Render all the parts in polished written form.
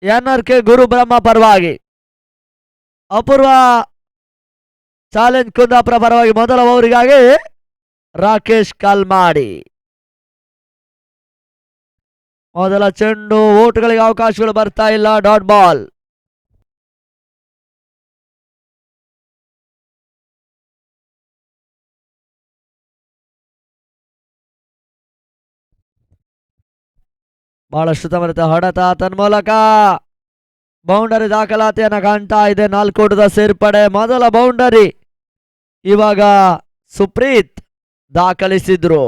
ಎನ್ಆರ್ಕೆ ಗುರು ಬ್ರಹ್ಮ ಪರವಾಗಿ ಅಪೂರ್ವ ಚಾಲೆಂಜ್ ಕುಂದಾಪುರ ಪರವಾಗಿ ಮೊದಲ ಓವರಿಗಾಗಿ ರಾಕೇಶ್ ಕಲ್ಮಾಡಿ. ಮೊದಲ ಚೆಂಡು, ಓಟುಗಳಿಗೆ ಅವಕಾಶಗಳು ಬರ್ತಾ ಇಲ್ಲ. Dot ball. ಬಹಳಷ್ಟು ಸಮರ್ಥ ಹೊಡೆತ, ತನ್ಮೂಲಕ ಬೌಂಡರಿ ದಾಖಲಾತಿಯನ್ನ ಕಾಣ್ತಾ ಇದೆ. 4 ಓಟದ ಸೇರ್ಪಡೆ, ಮೊದಲ ಬೌಂಡರಿ ಇವಾಗ ಸುಪ್ರೀತ್ ದಾಖಲಿಸಿದ್ರು.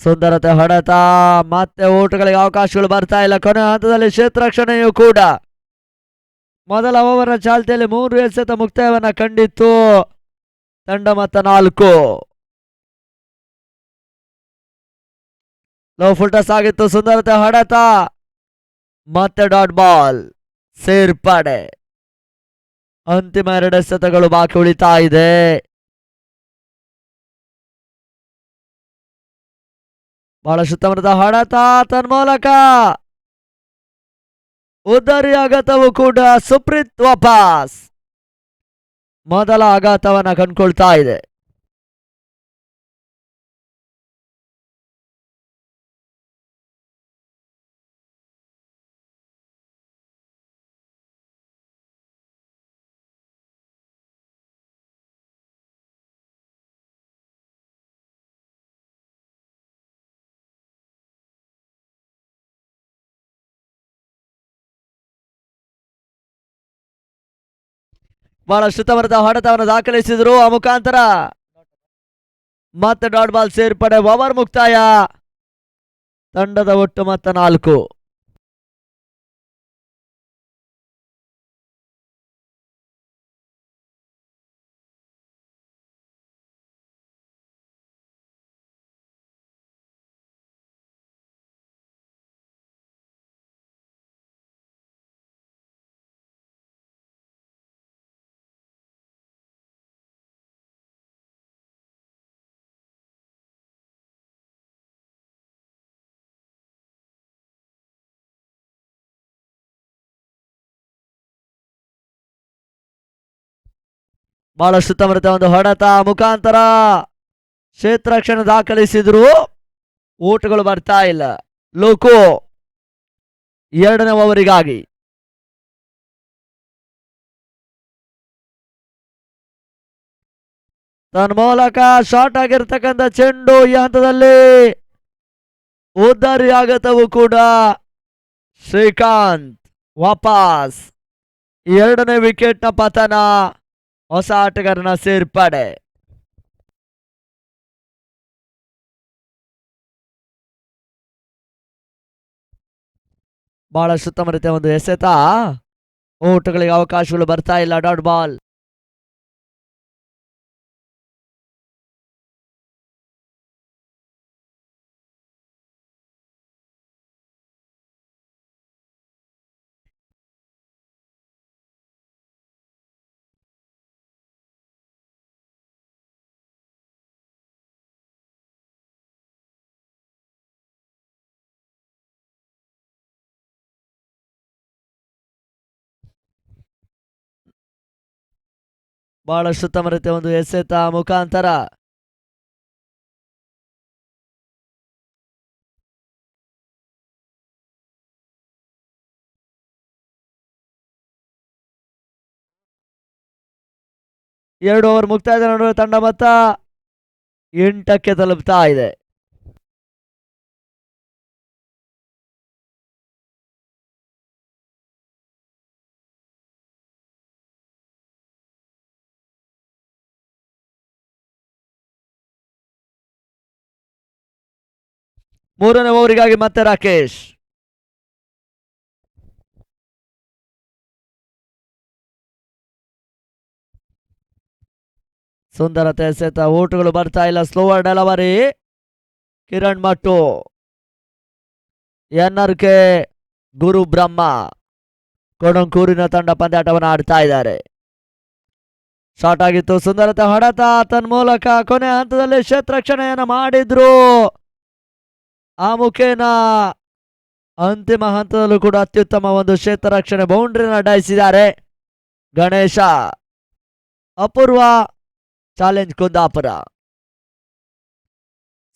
ಸುಂದರತೆ ಹೊಡೆತ, ಮತ್ತೆ ಓಟುಗಳಿಗೆ ಅವಕಾಶಗಳು ಬರ್ತಾ ಇಲ್ಲ. ಕೊನೆ ಹಂತದಲ್ಲಿ ಕ್ಷೇತ್ರ ರಕ್ಷಣೆಯೂ ಕೂಡ ಮೊದಲ ಓವರ್ನ ಚಾಲ್ತಿಯಲ್ಲಿ 3 ಎಸೆತ ಮುಕ್ತಾಯವನ್ನ ಕಂಡಿತ್ತು. ತಂಡ ಮೊತ್ತ 4. ಲೋ ಫುಲ್ ಟಾಸ್ ಆಗಿತ್ತು. ಸುಂದರತೆ ಹೊಡೆತ, ಮತ್ತೆ ಡಾಟ್ ಬಾಲ್ ಸೇರ್ಪಡೆ. ಅಂತಿಮ 2 ಎಸೆತಗಳು ಬಾಕಿ ಉಳಿತಾ ಇದೆ. ಬಹಳಷ್ಟು ಸಮೃದ್ಧ ಹೊಡೆತ, ತನ್ಮೂಲಕ ಉದ್ದರಿ ಆಘಾತವು ಕೂಡ. ಸುಪ್ರೀತ್ ವಾಪಸ್ ಮೊದಲ ಆಘಾತವನ್ನ ಕಂಡುಕೊಳ್ತಾ ಇದೆ. ಬಹಳಷ್ಟು ಸಮರ್ಥ ಹೊಡೆತವನ್ನು ದಾಖಲಿಸಿದ್ರು. ಆ ಮುಖಾಂತರ ಮತ್ತೆ ಡಾಟ್ ಬಾಲ್ ಸೇರ್ಪಡೆ. ಓವರ್ ಮುಕ್ತಾಯ. ತಂಡದ ಒಟ್ಟು ಮೊತ್ತ 4. ಬಹಳಷ್ಟು ಸಮರ್ಥ ಒಂದು ಹೊಡೆತ ಮುಖಾಂತರ ಕ್ಷೇತ್ರ ರಕ್ಷಣೆ ದಾಖಲಿಸಿದ್ರು. ಓಟುಗಳು ಬರ್ತಾ ಇಲ್ಲ. ಲೋಕೋ 2ನೇ ಓವರಿಗಾಗಿ. ತನ್ಮೂಲಕ ಶಾರ್ಟ್ ಆಗಿರ್ತಕ್ಕಂಥ ಚೆಂಡು ಈ ಹಂತದಲ್ಲಿ ಉದ್ದರಿ ಆಘಾತವು ಕೂಡ. ಶ್ರೀಕಾಂತ್ ವಾಪಸ್. 2ನೇ ವಿಕೆಟ್ ನ ಪತನ. ಹೊಸ ಆಟಗಾರನ ಸೇರ್ಪಡೆ. ಬಹಳಷ್ಟು ಉತ್ತಮ ರೀತಿಯ ಒಂದು ಎಸೆತ. ಓಟುಗಳಿಗೆ ಅವಕಾಶಗಳು ಬರ್ತಾ ಇಲ್ಲ. Dot ball. ಬಹಳಷ್ಟು ಉತ್ತಮ ರೀತಿಯ ಒಂದು ಎಸೆತ ಮುಖಾಂತರ ಎರಡು ಓವರ್ ಮುಕ್ತಾಯದ ನಡುವೆ ತಂಡ ಮೊತ್ತ 8ಕ್ಕೆ ತಲುಪ್ತಾ ಇದೆ. ಮೂರನೇ ಓವರಿಗಾಗಿ ಮತ್ತೆ ರಾಕೇಶ್. ಸುಂದರತೆ ಎಸೆತ. ಓಟುಗಳು ಬರ್ತಾ ಇಲ್ಲ. Slower delivery. Kiran Mattu. NRK Guru Brahma ಕೊಡಂಕೂರಿನ ತಂಡ ಪಂದ್ಯಾಟವನ್ನು ಆಡ್ತಾ ಇದ್ದಾರೆ. ಶಾರ್ಟ್ ಆಗಿತ್ತು. ಸುಂದರತೆ ಹೊಡೆತ ತನ್ಮೂಲಕ ಕೊನೆ ಹಂತದಲ್ಲಿ ಕ್ಷೇತ್ರರಕ್ಷಣೆಯನ್ನು ಮಾಡಿದ್ರು. ಆ ಮುಖೇನ ಅಂತಿಮ ಹಂತದಲ್ಲೂ ಕೂಡ ಅತ್ಯುತ್ತಮ ಒಂದು ಕ್ಷೇತ್ರರಕ್ಷಣೆ ಬೌಂಡ್ರಿನ ಡಾಯಿಸಿದ್ದಾರೆ ಗಣೇಶ. ಅಪೂರ್ವ ಚಾಲೆಂಜ್ ಕುಂದಾಪುರ.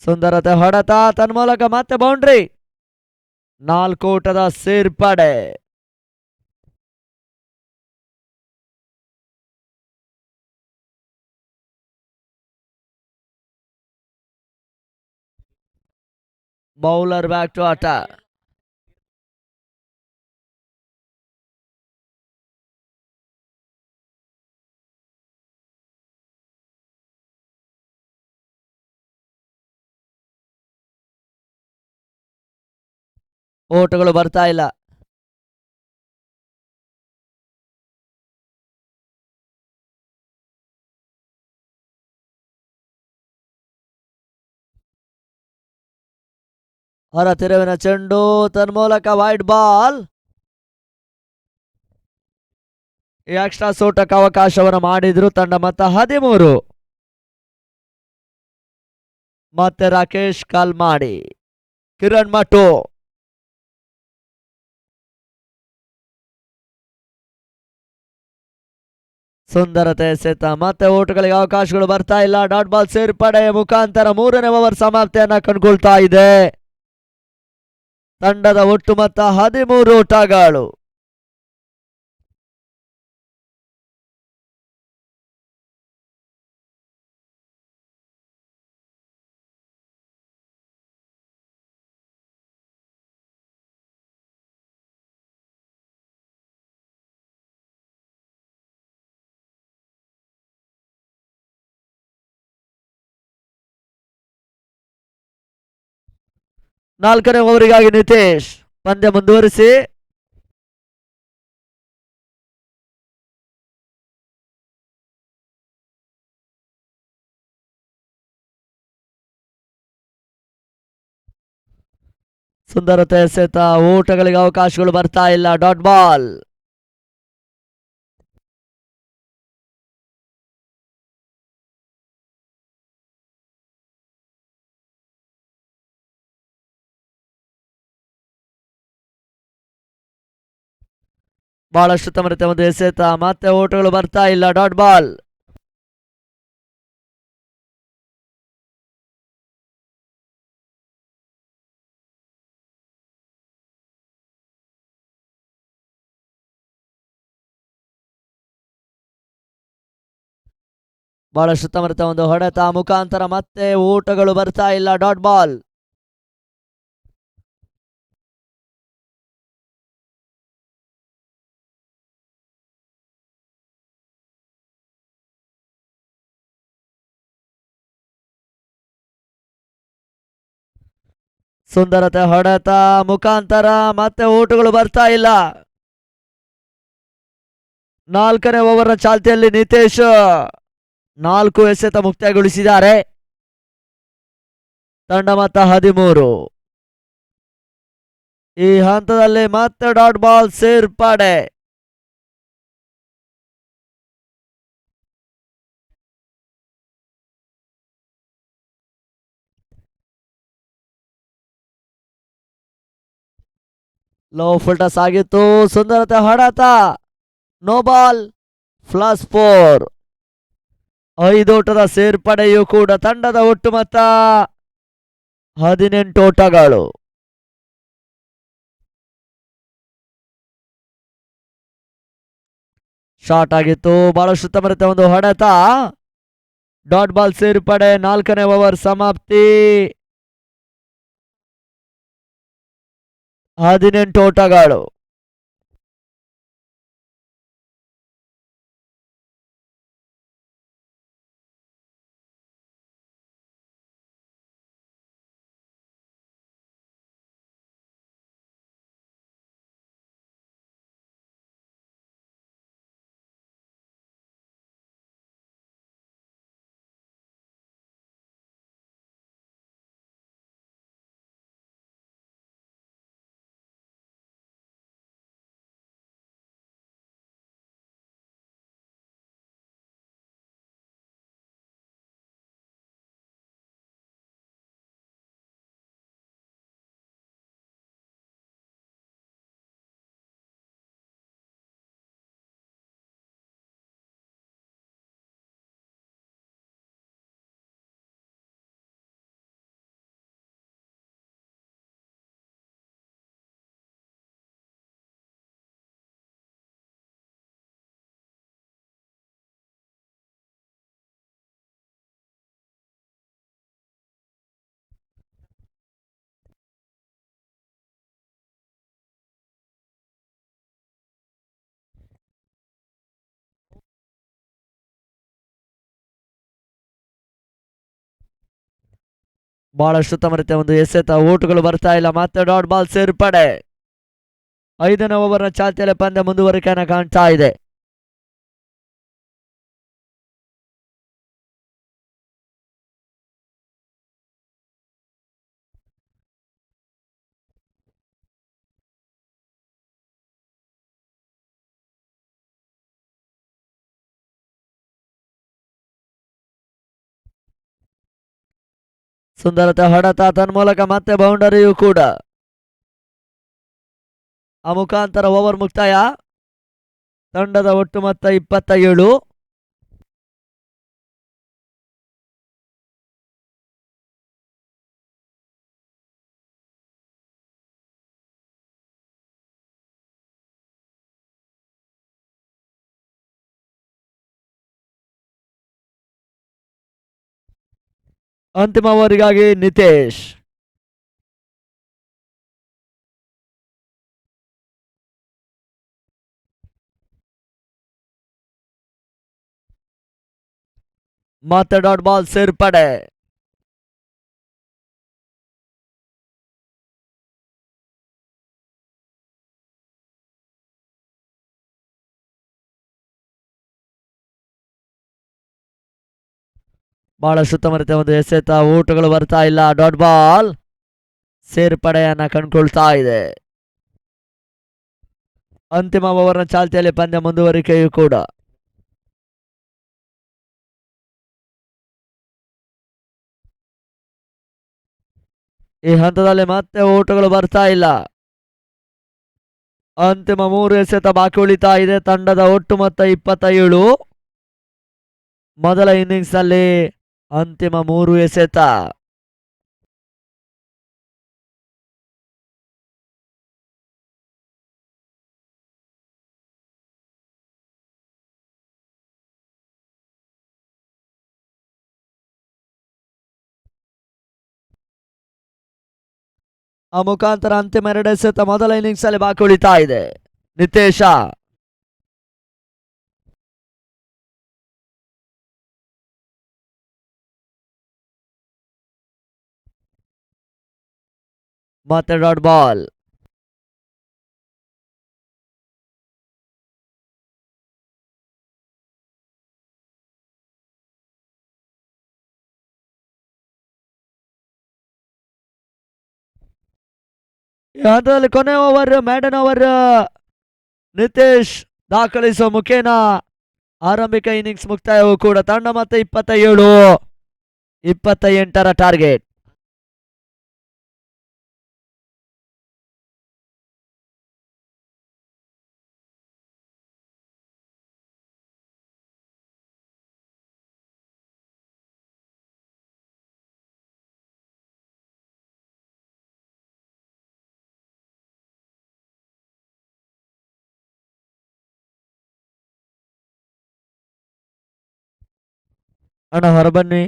ಸುಂದರತೆ ಹೊಡೆತ ತನ್ಮೂಲಕ ಮತ್ತೆ ಬೌಂಡ್ರಿ. 4 ಓಟದ ಸೇರ್ಪಡೆ. ಬೌಲರ್ ಬ್ಯಾಕ್ ಟು ಆಟ. ಓಟಗಳು ಬರ್ತಾ ಇಲ್ಲ. ಹೊರ ತಿರುವಿನ ಚೆಂಡು ತನ್ಮೂಲಕ ವೈಡ್ ಬಾಲ್. ಎಕ್ಸ್ಟ್ರಾ ಸೂಟಕ್ಕೆ ಅವಕಾಶವನ್ನು ಮಾಡಿದ್ರು ತಂಡ ಮೊತ್ತ 13. ಮತ್ತೆ ರಾಕೇಶ್ ಕಾಲ್ಮಾಡಿ, ಕಿರಣ್ ಮಟು. ಸುಂದರತೆ ಎಸೆತ ಮತ್ತೆ ಓಟಗಳಿಗೆ ಅವಕಾಶಗಳು ಬರ್ತಾ ಇಲ್ಲ. ಡಾಟ್ ಬಾಲ್ ಸೇರ್ಪಡೆ ಮುಖಾಂತರ 3ನೇ ಓವರ್ ಸಮಾಪ್ತಿಯನ್ನ ಕಂಡುಕೊಳ್ತಾ ಇದೆ. ತಂಡದ ಒಟ್ಟು ಮೊತ್ತ 13 ಓಟಗಳು. ನಾಲ್ಕನೇ ಓವರಿಗಾಗಿ ನಿತೇಶ್ ಪಂದ್ಯ ಮುಂದುವರಿಸಿ. ಸುಂದರತೆ ಎಸೆತ ಓಟಗಳಿಗೆ ಅವಕಾಶಗಳು ಬರ್ತಾ ಇಲ್ಲ. Dot ball. ಬಹಳಷ್ಟು ತಮರತೆ ಒಂದು ಎಸೆತ ಮತ್ತೆ ಓಟಗಳು ಬರ್ತಾ ಇಲ್ಲ. Dot ball. ಬಹಳಷ್ಟು ತಮರತೆ ಒಂದು ಹೊಡೆತ ಮುಖಾಂತರ ಮತ್ತೆ ಓಟಗಳು ಬರ್ತಾ ಇಲ್ಲ. Dot ball. ಸುಂದರತೆ ಹೊಡೆತ ಮುಖಾಂತರ ಮತ್ತೆ ಓಟಗಳು ಬರ್ತಾ ಇಲ್ಲ. 4ನೇ ಓವರ್ನ ಚಾಲ್ತಿಯಲ್ಲಿ ನಿತೇಶ್ 4 ಎಸೆತ ಮುಕ್ತಾಯಗೊಳಿಸಿದ್ದಾರೆ. ತಂಡ ಮೊತ್ತ 13. ಈ ಹಂತದಲ್ಲಿ ಮತ್ತೆ ಡಾಟ್ ಬಾಲ್ ಸೇರ್ಪಡೆ. ಲೋ ಫುಲ್ ಟಾಸ್ ಆಗಿತ್ತು. ಸುಂದರತೆ ಹೊಡೆತ ನೋ ಬಾಲ್. ಫ್ಲಾಸ್ 4. 5 ಓಟದ ಸೇರ್ಪಡೆಯೂ ಕೂಡ. ತಂಡದ ಒಟ್ಟು ಮೊತ್ತ 18 ಓಟಗಳು. ಶಾರ್ಟ್ ಆಗಿತ್ತು. ಬಹಳಷ್ಟು ತಮರತೆ ಒಂದು ಹೊಡೆತ. ಡಾಟ್ ಬಾಲ್ ಸೇರ್ಪಡೆ. 4ನೇ ಓವರ್ ಸಮಾಪ್ತಿ. 18 ಓಟಗಳು. ಬಹಳಷ್ಟು ತಮರತೆ ಒಂದು ಎಸೆತ ಓಟುಗಳು ಬರ್ತಾ ಇಲ್ಲ. ಮತ್ತೆ ಡಾಟ್ ಬಾಲ್ ಸೇರ್ಪಡೆ. 5ನೇ ಓವರ್ನ ಚಾಲ್ತಿಯಲ್ಲಿ ಪಂದ್ಯ ಮುಂದುವರಿಕೆಯನ್ನು ಕಾಣ್ತಾ ಇದೆ. ಸುಂದರತೆ ಹೊಡೆತ ತನ್ಮೂಲಕ ಮತ್ತೆ ಬೌಂಡರಿಯೂ ಕೂಡ. ಆ ಮುಖಾಂತರ ಓವರ್ ಮುಕ್ತಾಯ. ತಂಡದ ಒಟ್ಟು ಮೊತ್ತ 27. ಅಂತಿಮ ಓವರಿಗಾಗಿ ನಿತೇಶ್. ಮತ್ತೆ ಡಾಟ್ ಬಾಲ್ ಸೇರ್ಪಡೆ. ಬಹಳಷ್ಟು ತಮರತೆ ಒಂದು ಎಸೆತ ಓಟುಗಳು ಬರ್ತಾ ಇಲ್ಲ. ಡಾಟ್ ಬಾಲ್ ಸೇರ್ಪಡೆಯನ್ನ ಕಂಡುಕೊಳ್ತಾ ಇದೆ. ಅಂತಿಮ ಓವರ್ನ ಚಾಲ್ತಿಯಲ್ಲಿ ಪಂದ್ಯ ಮುಂದುವರಿಕೆಯೂ ಕೂಡ. ಈ ಹಂತದಲ್ಲಿ ಮತ್ತೆ ಓಟುಗಳು ಬರ್ತಾ ಇಲ್ಲ. ಅಂತಿಮ 3 ಎಸೆತ ಬಾಕಿ ಉಳಿತಾ ಇದೆ. ತಂಡದ ಒಟ್ಟು ಮೊತ್ತ 27. ಮೊದಲ ಇನ್ನಿಂಗ್ಸ್ ನಲ್ಲಿ ಅಂತಿಮ 3 ಎಸೆತ. ಆ ಮುಖಾಂತರ ಅಂತಿಮ 2 ಎಸೆತ ಮೊದಲ ಇನ್ನಿಂಗ್ಸ್ ಅಲ್ಲಿ ಬಾಕಿ ಉಳಿತಾ ಇದೆ. ನಿತೇಶ ಮತ್ತೆ ಡಾಟ್ ಬಾಲ್. ಈ ಹಂತದಲ್ಲಿ ಕೊನೆ ಓವರ್, ಮ್ಯಾಡನ್ ಓವರ್ ನಿತೇಶ್ ದಾಖಲಿಸುವ ಮುಖೇನ ಆರಂಭಿಕ ಇನ್ನಿಂಗ್ಸ್ ಮುಕ್ತಾಯವೂ ಕೂಡ. ತಂಡ ಮತ್ತೆ 27, 28ರ ಟಾರ್ಗೆಟ್. ಅಣ್ಣ ಹೊರಬನ್ನಿ.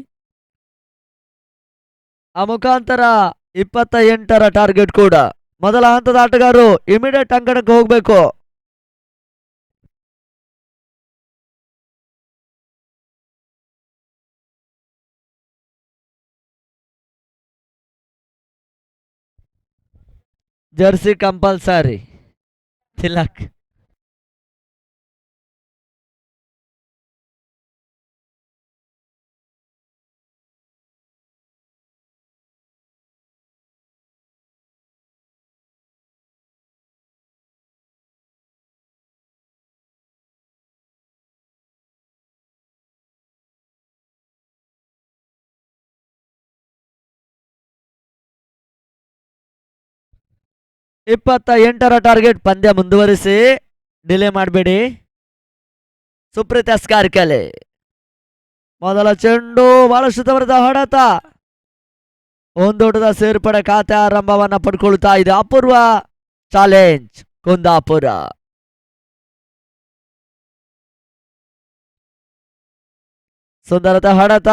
ಆ ಮುಖಾಂತರ 28ರ ಟಾರ್ಗೆಟ್ ಕೂಡ. ಮೊದಲ ಹಂತದ ಆಟಗಾರರು ಇಮಿಡಿಯೇಟ್ ಅಂಕಣಕ್ಕೆ ಹೋಗ್ಬೇಕು. Jersey compulsory. ತಿಲಕ್ ರ ಟಾರ್ಗೆಟ್. ಪಂದ್ಯ ಮುಂದುವರಿಸಿ, ಡಿಲೇ ಮಾಡಬೇಡಿ. ಸುಪ್ರೀತ್ ಅಸ್ಕಾರ್ಕೆಲೆ ಮೊದಲ ಚೆಂಡು, ಬಹಳಷ್ಟು ತವರದ ಹೊಡೆತ. ಒಂದೋಟದ ಸೇರ್ಪಡೆ ಖಾತೆ ಆರಂಭವನ್ನ ಪಡ್ಕೊಳ್ತಾ ಇದೆ. ಅಪೂರ್ವ ಚಾಲೆಂಜ್ ಕುಂದಾಪುರ. ಸುಂದರತೆ ಹೊಡೆತ,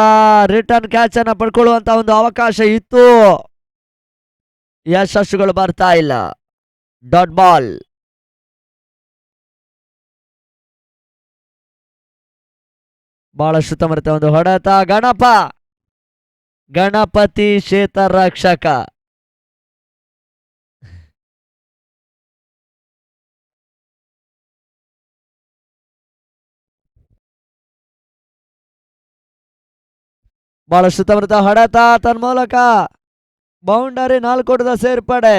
ರಿಟರ್ನ್ ಕ್ಯಾಚ್ ಅನ್ನ ಪಡ್ಕೊಳ್ಳುವಂತ ಒಂದು ಅವಕಾಶ ಇತ್ತು. ಯಶಸ್ಸುಗಳು ಬರ್ತಾ ಇಲ್ಲ. Dot ball. ಬಹಳಷ್ಟು ತಮರತೆ ಒಂದು ಹೊಡೆತ. ಗಣಪ ಗಣಪತಿ ಕ್ಷೇತ್ರರಕ್ಷಕ. ಬಹಳಷ್ಟು ತಮೃತ ಹೊಡೆತ ತನ್ಮೂಲಕ ಬೌಂಡರಿ 4 ಓಟದ ಸೇರ್ಪಡೆ.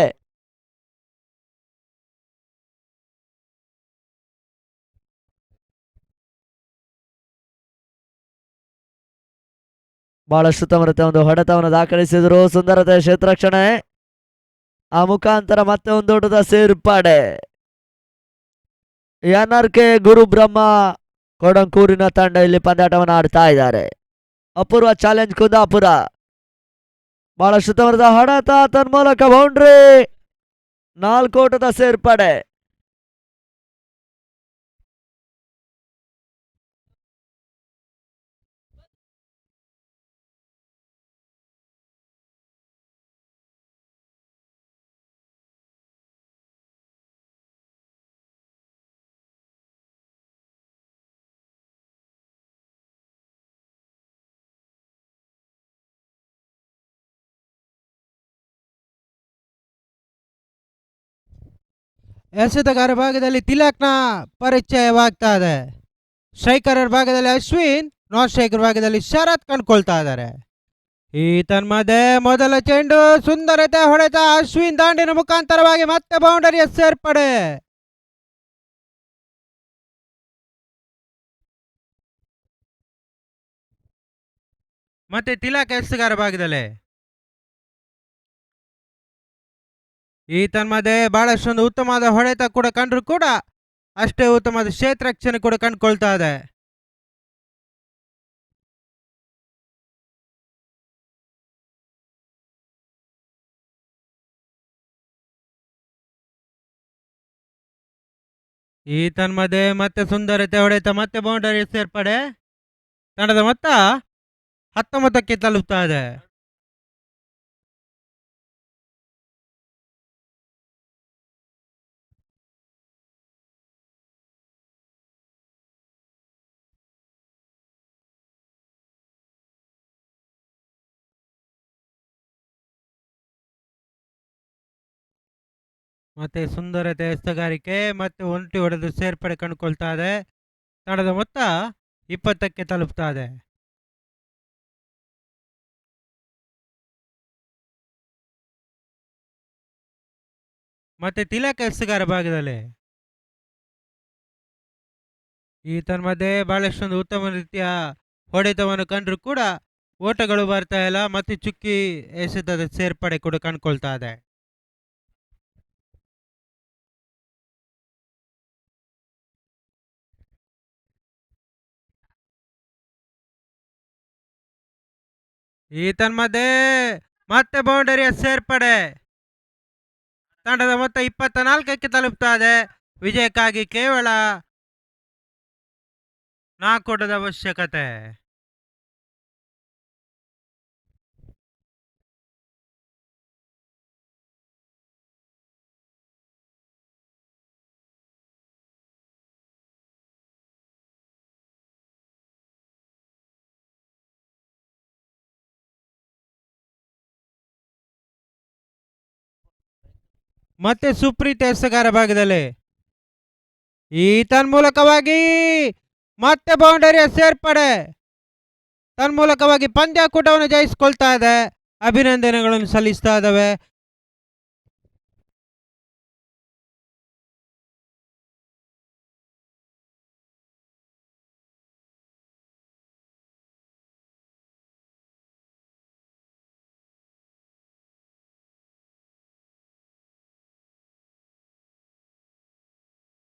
ಬಹಳಷ್ಟು ತಮೃತ ಒಂದು ಹೊಡೆತವನ್ನು ದಾಖಲಿಸಿದ್ರು. ಸುಂದರತೆ ಕ್ಷೇತ್ರರಕ್ಷಣೆ ಆ ಮುಖಾಂತರ ಮತ್ತೆ ಒಂದು ಓಟದ ಸೇರ್ಪಡೆ. NRK ಗುರುಬ್ರಹ್ಮ ಕೊಡಂಕೂರಿನ ತಂಡ ಇಲ್ಲಿ ಪಂದ್ಯಾಟವನ್ನು ಆಡ್ತಾ ಇದ್ದಾರೆ. ಅಪೂರ್ವ ಚಾಲೆಂಜ್ ಕುಂದಾಪುರ. ಬಹಳಷ್ಟು ತಮೃತ ಹೊಡೆತ ತನ್ಮೂಲಕ ಬೌಂಡ್ರಿ 4 ಓಟದ ಸೇರ್ಪಡೆ. ಎಸೆತಗಾರ ಭಾಗದಲ್ಲಿ ತಿಲಕ್ನ ಪರಿಚಯವಾಗ್ತಾ ಇದೆ. ಸ್ಟ್ರೈಕರ್ ಭಾಗದಲ್ಲಿ ಅಶ್ವಿನ್, ನಾನ್ ಸ್ಟ್ರೈಕರ್ ಭಾಗದಲ್ಲಿ ಶರತ್ ಕಂಡುಕೊಳ್ತಾ ಇದ್ದಾರೆ. ಈ ತನ್ಮಧ್ಯೆ ಮೊದಲ ಚೆಂಡು ಸುಂದರತೆ ಹೊಡೆತ ಅಶ್ವಿನ್ ದಾಂಡಿನ ಮುಖಾಂತರವಾಗಿ ಮತ್ತೆ ಬೌಂಡರಿಯ ಸೇರ್ಪಡೆ. ಮತ್ತೆ ತಿಲಕ್ ಎಸೆತಗಾರ ಭಾಗದಲ್ಲಿ ಈ ತನ್ಮಧ್ಯೆ ಬಹಳಷ್ಟೊಂದು ಉತ್ತಮವಾದ ಹೊಡೆತ ಕೂಡ ಕಂಡ್ರು ಕೂಡ ಅಷ್ಟೇ ಉತ್ತಮವಾದ ಕ್ಷೇತ್ರ ರಕ್ಷಣೆ ಕೂಡ ಕಂಡುಕೊಳ್ತಾ ಇದೆ. ಈ ತನ್ಮಧ್ಯೆ ಮತ್ತೆ ಸುಂದರತೆ ಹೊಡೆತ ಮತ್ತೆ ಬೌಂಡರಿ ಸೇರ್ಪಡೆ. ತಂಡದ ಮೊತ್ತ 19ಕ್ಕೆ ತಲುಪ್ತಾ ಇದೆ. ಮತ್ತೆ ಸುಂದರತೆ ಎಸೆಗಾರಿಕೆ ಮತ್ತೆ ಒಂಟಿ ಹೊಡೆದು ಸೇರ್ಪಡೆ ಕಂಡುಕೊಳ್ತಾ ಇದೆ. ತಂಡದ ಮೊತ್ತ 20ಕ್ಕೆ ತಲುಪ್ತಾ ಇದೆ. ಮತ್ತೆ ತಿಲಕ್ ಎಸೆಗಾರ ಭಾಗದಲ್ಲಿ ಈ ತನ್ಮಧ್ಯೆ ಬಹಳಷ್ಟೊಂದು ಉತ್ತಮ ರೀತಿಯ ಹೊಡೆತವನ್ನು ಕಂಡ್ರು ಕೂಡ ಓಟಗಳು ಬರ್ತಾ ಇಲ್ಲ. ಮತ್ತೆ ಚುಕ್ಕಿ ಎಸೆತದ ಸೇರ್ಪಡೆ ಕೂಡ ಕಂಡುಕೊಳ್ತಾ ಇದೆ. ಈ ತನ್ಮಧ್ಯೆ ಮತ್ತೆ ಬೌಂಡರಿಯ ಸೇರ್ಪಡೆ. ತಂಡದ ಮೊತ್ತ 24ಕ್ಕೆ ತಲುಪ್ತಾ ಇದೆ. ವಿಜಯಕ್ಕಾಗಿ ಕೇವಲ 4 ಓಟದ ಅವಶ್ಯಕತೆ. ಮತ್ತೆ ಸುಪ್ರೀತ್ ಎಸೆಗಾರ ಭಾಗದಲ್ಲಿ ಈ ತನ್ಮೂಲಕವಾಗಿ ಮತ್ತೆ ಬೌಂಡರಿಯ ಸೇರ್ಪಡೆ. ತನ್ಮೂಲಕವಾಗಿ ಪಂದ್ಯಾಕೂಟವನ್ನು ಜಯಿಸಿಕೊಳ್ತಾ ಇದೆ. ಅಭಿನಂದನೆಗಳನ್ನು ಸಲ್ಲಿಸ್ತಾ ಇದ್ದಾವೆ